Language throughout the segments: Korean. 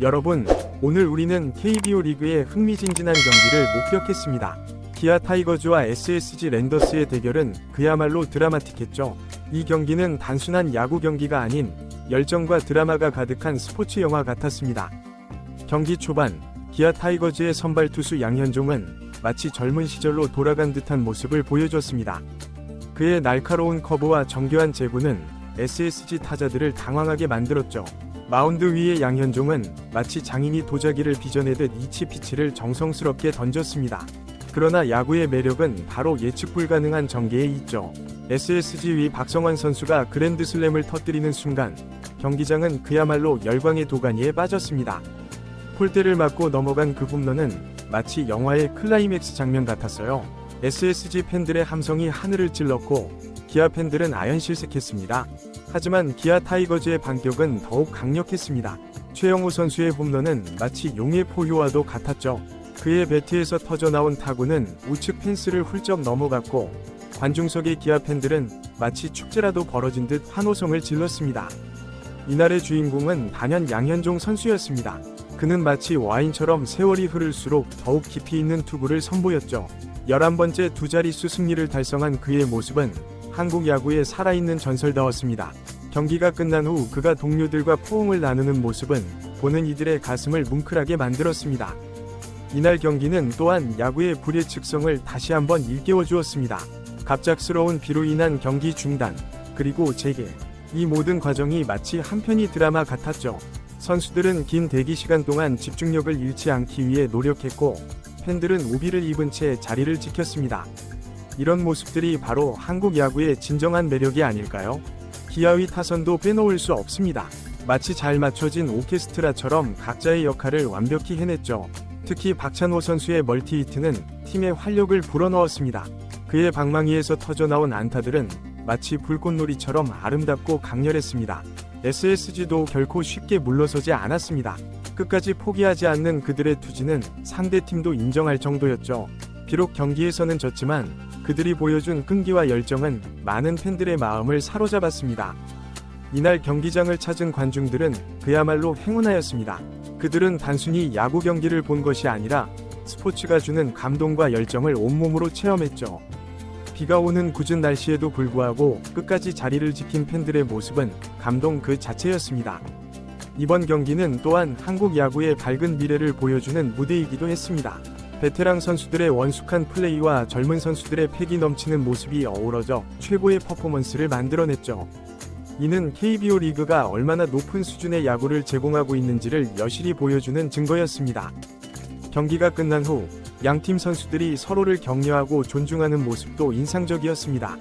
여러분, 오늘 우리는 KBO 리그의 흥미진진한 경기를 목격했습니다. 기아 타이거즈와 SSG 랜더스의 대결은 그야말로 드라마틱했죠. 이 경기는 단순한 야구 경기가 아닌 열정과 드라마가 가득한 스포츠 영화 같았습니다. 경기 초반, 기아 타이거즈의 선발 투수 양현종은 마치 젊은 시절로 돌아간 듯한 모습을 보여줬습니다. 그의 날카로운 커브와 정교한 제구는 SSG 타자들을 당황하게 만들었죠. 마운드 위의 양현종은 마치 장인이 도자기를 빚어내듯 이치 피치를 정성스럽게 던졌습니다. 그러나 야구의 매력은 바로 예측 불가능한 전개에 있죠. SSG 위 박성환 선수가 그랜드슬램을 터뜨리는 순간 경기장은 그야말로 열광의 도가니에 빠졌습니다. 폴대를 맞고 넘어간 그 홈런은 마치 영화의 클라이맥스 장면 같았어요. SSG 팬들의 함성이 하늘을 찔렀고 기아 팬들은 아연실색했습니다. 하지만 기아 타이거즈의 반격은 더욱 강력했습니다. 최영우 선수의 홈런은 마치 용의 포효와도 같았죠. 그의 배트에서 터져나온 타구는 우측 펜스를 훌쩍 넘어갔고 관중석의 기아 팬들은 마치 축제라도 벌어진 듯 환호성을 질렀습니다. 이날의 주인공은 단연 양현종 선수였습니다. 그는 마치 와인처럼 세월이 흐를수록 더욱 깊이 있는 투구를 선보였죠. 11번째 두 자릿수 승리를 달성한 그의 모습은 한국 야구의 살아있는 전설다웠습니다. 경기가 끝난 후 그가 동료들과 포옹을 나누는 모습은 보는 이들의 가슴을 뭉클하게 만들었습니다. 이날 경기는 또한 야구의 불예측성을 다시 한번 일깨워 주었습니다. 갑작스러운 비로 인한 경기 중단, 그리고 재개. 이 모든 과정이 마치 한편의 드라마 같았죠. 선수들은 긴 대기 시간 동안 집중력을 잃지 않기 위해 노력했고 팬들은 우비를 입은 채 자리를 지켰습니다. 이런 모습들이 바로 한국 야구의 진정한 매력이 아닐까요? 기아의 타선도 빼놓을 수 없습니다. 마치 잘 맞춰진 오케스트라처럼 각자의 역할을 완벽히 해냈죠. 특히 박찬호 선수의 멀티히트는 팀의 활력을 불어넣었습니다. 그의 방망이에서 터져나온 안타들은 마치 불꽃놀이처럼 아름답고 강렬했습니다. SSG도 결코 쉽게 물러서지 않았습니다. 끝까지 포기하지 않는 그들의 투지는 상대팀도 인정할 정도였죠. 비록 경기에서는 졌지만 그들이 보여준 끈기와 열정은 많은 팬들의 마음을 사로잡았습니다. 이날 경기장을 찾은 관중들은 그야말로 행운하였습니다. 그들은 단순히 야구 경기를 본 것이 아니라 스포츠가 주는 감동과 열정을 온몸으로 체험했죠. 비가 오는 궂은 날씨에도 불구하고 끝까지 자리를 지킨 팬들의 모습은 감동 그 자체였습니다. 이번 경기는 또한 한국 야구의 밝은 미래를 보여주는 무대이기도 했습니다. 베테랑 선수들의 원숙한 플레이와 젊은 선수들의 패기 넘치는 모습이 어우러져 최고의 퍼포먼스를 만들어냈죠. 이는 KBO 리그가 얼마나 높은 수준의 야구를 제공하고 있는지를 여실히 보여주는 증거였습니다. 경기가 끝난 후 양팀 선수들이 서로를 격려하고 존중하는 모습도 인상적이었습니다.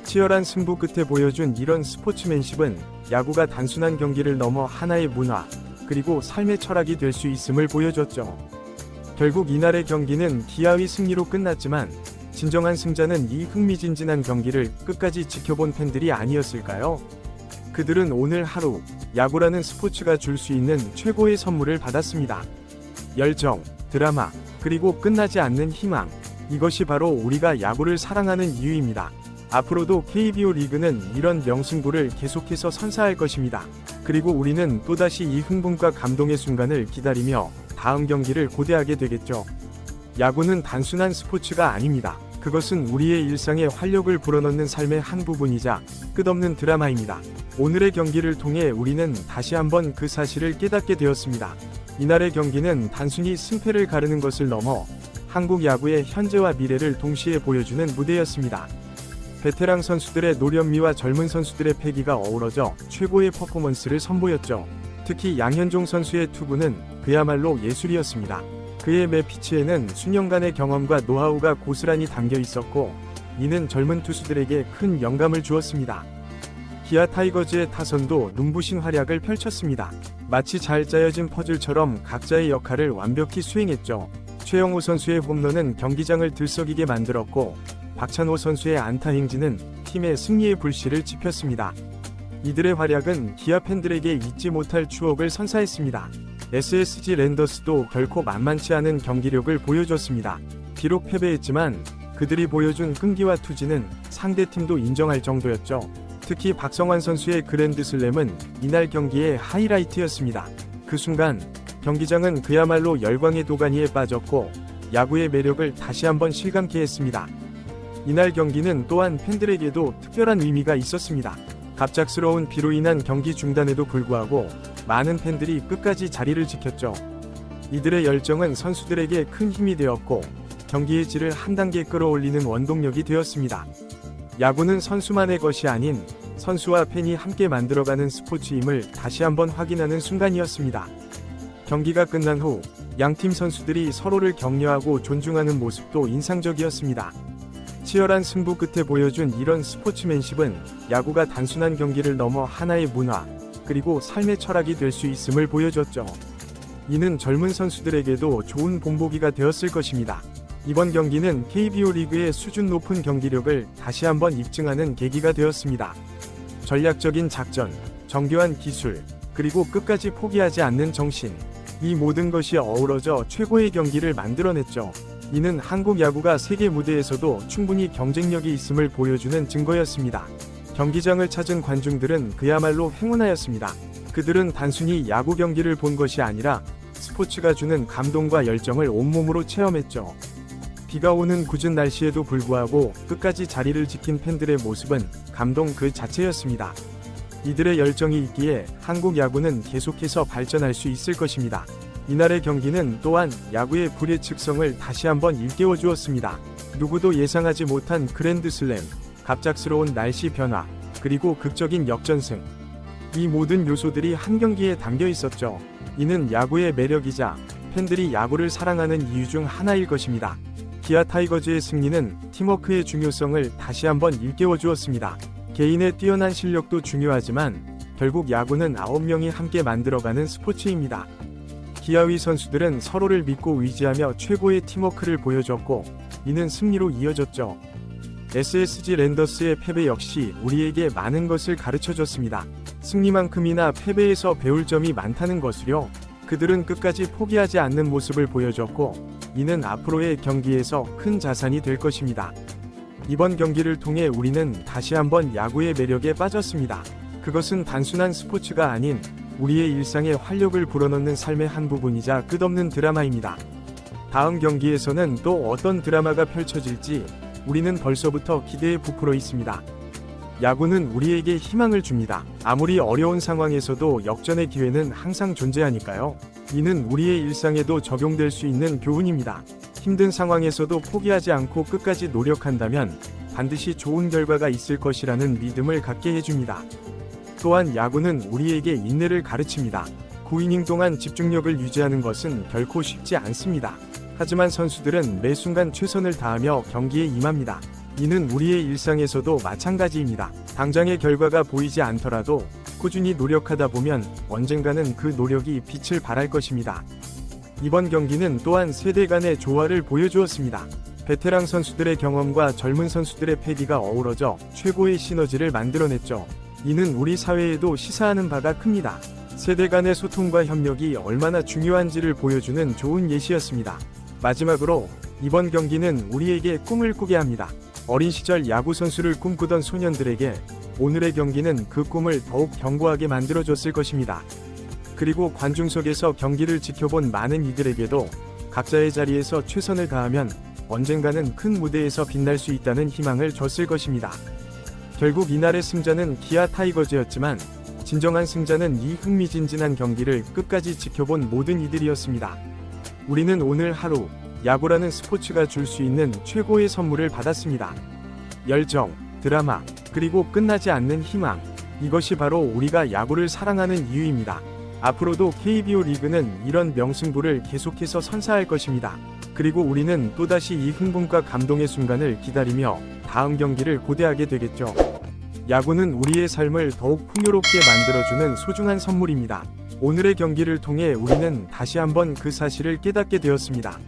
치열한 승부 끝에 보여준 이런 스포츠맨십은 야구가 단순한 경기를 넘어 하나의 문화, 그리고 삶의 철학이 될 수 있음을 보여줬죠. 결국 이날의 경기는 기아의 승리로 끝났지만 진정한 승자는 이 흥미진진한 경기를 끝까지 지켜본 팬들이 아니었을까요? 그들은 오늘 하루 야구라는 스포츠가 줄 수 있는 최고의 선물을 받았습니다. 열정, 드라마, 그리고 끝나지 않는 희망. 이것이 바로 우리가 야구를 사랑하는 이유입니다. 앞으로도 KBO 리그는 이런 명승부를 계속해서 선사할 것입니다. 그리고 우리는 또다시 이 흥분과 감동의 순간을 기다리며 다음 경기를 고대하게 되겠죠. 야구는 단순한 스포츠가 아닙니다. 그것은 우리의 일상에 활력을 불어넣는 삶의 한 부분이자 끝없는 드라마입니다. 오늘의 경기를 통해 우리는 다시 한번 그 사실을 깨닫게 되었습니다. 이날의 경기는 단순히 승패를 가르는 것을 넘어 한국 야구의 현재와 미래를 동시에 보여주는 무대였습니다. 베테랑 선수들의 노련미와 젊은 선수들의 패기가 어우러져 최고의 퍼포먼스를 선보였죠. 특히 양현종 선수의 투구는 그야말로 예술이었습니다. 그의 매 피치에는 수년간의 경험과 노하우가 고스란히 담겨 있었고 이는 젊은 투수들에게 큰 영감을 주었습니다. 기아 타이거즈의 타선도 눈부신 활약을 펼쳤습니다. 마치 잘 짜여진 퍼즐처럼 각자의 역할을 완벽히 수행했죠. 최영우 선수의 홈런은 경기장을 들썩이게 만들었고 박찬호 선수의 안타 행진은 팀의 승리의 불씨를 지폈습니다. 이들의 활약은 기아 팬들에게 잊지 못할 추억을 선사했습니다. SSG 랜더스도 결코 만만치 않은 경기력을 보여줬습니다. 비록 패배했지만 그들이 보여준 끈기와 투지는 상대팀도 인정할 정도였죠. 특히 박성환 선수의 그랜드슬램은 이날 경기의 하이라이트였습니다. 그 순간 경기장은 그야말로 열광의 도가니에 빠졌고 야구의 매력을 다시 한번 실감케 했습니다. 이날 경기는 또한 팬들에게도 특별한 의미가 있었습니다. 갑작스러운 비로 인한 경기 중단에도 불구하고 많은 팬들이 끝까지 자리를 지켰죠. 이들의 열정은 선수들에게 큰 힘이 되었고 경기의 질을 한 단계 끌어올리는 원동력이 되었습니다. 야구는 선수만의 것이 아닌 선수와 팬이 함께 만들어가는 스포츠임을 다시 한번 확인하는 순간이었습니다. 경기가 끝난 후 양팀 선수들이 서로를 격려하고 존중하는 모습도 인상적이었습니다. 치열한 승부 끝에 보여준 이런 스포츠맨십은 야구가 단순한 경기를 넘어 하나의 문화, 그리고 삶의 철학이 될 수 있음을 보여줬죠. 이는 젊은 선수들에게도 좋은 본보기가 되었을 것입니다. 이번 경기는 KBO 리그의 수준 높은 경기력을 다시 한번 입증하는 계기가 되었습니다. 전략적인 작전, 정교한 기술, 그리고 끝까지 포기하지 않는 정신, 이 모든 것이 어우러져 최고의 경기를 만들어냈죠. 이는 한국 야구가 세계 무대에서도 충분히 경쟁력이 있음을 보여주는 증거였습니다. 경기장을 찾은 관중들은 그야말로 행운하였습니다. 그들은 단순히 야구 경기를 본 것이 아니라 스포츠가 주는 감동과 열정을 온몸으로 체험했죠. 비가 오는 궂은 날씨에도 불구하고 끝까지 자리를 지킨 팬들의 모습은 감동 그 자체였습니다. 이들의 열정이 있기에 한국 야구는 계속해서 발전할 수 있을 것입니다. 이날의 경기는 또한 야구의 불의 측성을 다시 한번 일깨워 주었습니다. 누구도 예상하지 못한 그랜드슬램, 갑작스러운 날씨 변화, 그리고 극적인 역전승. 이 모든 요소들이 한 경기에 담겨 있었죠. 이는 야구의 매력이자 팬들이 야구를 사랑하는 이유 중 하나일 것입니다. 기아 타이거즈의 승리는 팀워크의 중요성을 다시 한번 일깨워 주었습니다. 개인의 뛰어난 실력도 중요하지만 결국 야구는 9명이 함께 만들어가는 스포츠입니다. 기아의 선수들은 서로를 믿고 의지하며 최고의 팀워크를 보여줬고 이는 승리로 이어졌죠. SSG 랜더스의 패배 역시 우리에게 많은 것을 가르쳐줬습니다. 승리만큼이나 패배에서 배울 점이 많다는 것을요. 그들은 끝까지 포기하지 않는 모습을 보여줬고 이는 앞으로의 경기에서 큰 자산이 될 것입니다. 이번 경기를 통해 우리는 다시 한번 야구의 매력에 빠졌습니다. 그것은 단순한 스포츠가 아닌 우리의 일상에 활력을 불어넣는 삶의 한 부분이자 끝없는 드라마입니다. 다음 경기에서는 또 어떤 드라마가 펼쳐질지 우리는 벌써부터 기대에 부풀어 있습니다. 야구는 우리에게 희망을 줍니다. 아무리 어려운 상황에서도 역전의 기회는 항상 존재하니까요. 이는 우리의 일상에도 적용될 수 있는 교훈입니다. 힘든 상황에서도 포기하지 않고 끝까지 노력한다면 반드시 좋은 결과가 있을 것이라는 믿음을 갖게 해줍니다. 또한 야구는 우리에게 인내를 가르칩니다. 9이닝 동안 집중력을 유지하는 것은 결코 쉽지 않습니다. 하지만 선수들은 매 순간 최선을 다하며 경기에 임합니다. 이는 우리의 일상에서도 마찬가지입니다. 당장의 결과가 보이지 않더라도 꾸준히 노력하다 보면 언젠가는 그 노력이 빛을 발할 것입니다. 이번 경기는 또한 세대 간의 조화를 보여주었습니다. 베테랑 선수들의 경험과 젊은 선수들의 패기가 어우러져 최고의 시너지를 만들어냈죠. 이는 우리 사회에도 시사하는 바가 큽니다. 세대 간의 소통과 협력이 얼마나 중요한지를 보여주는 좋은 예시였습니다. 마지막으로 이번 경기는 우리에게 꿈을 꾸게 합니다. 어린 시절 야구 선수를 꿈꾸던 소년들에게 오늘의 경기는 그 꿈을 더욱 견고하게 만들어줬을 것입니다. 그리고 관중석에서 경기를 지켜본 많은 이들에게도 각자의 자리에서 최선을 다하면 언젠가는 큰 무대에서 빛날 수 있다는 희망을 줬을 것입니다. 결국 이날의 승자는 기아 타이거즈였지만 진정한 승자는 이 흥미진진한 경기를 끝까지 지켜본 모든 이들이었습니다. 우리는 오늘 하루 야구라는 스포츠가 줄 수 있는 최고의 선물을 받았습니다. 열정, 드라마, 그리고 끝나지 않는 희망. 이것이 바로 우리가 야구를 사랑하는 이유입니다. 앞으로도 KBO 리그는 이런 명승부를 계속해서 선사할 것입니다. 그리고 우리는 또다시 이 흥분과 감동의 순간을 기다리며 다음 경기를 고대하게 되겠죠. 야구는 우리의 삶을 더욱 풍요롭게 만들어주는 소중한 선물입니다. 오늘의 경기를 통해 우리는 다시 한번 그 사실을 깨닫게 되었습니다.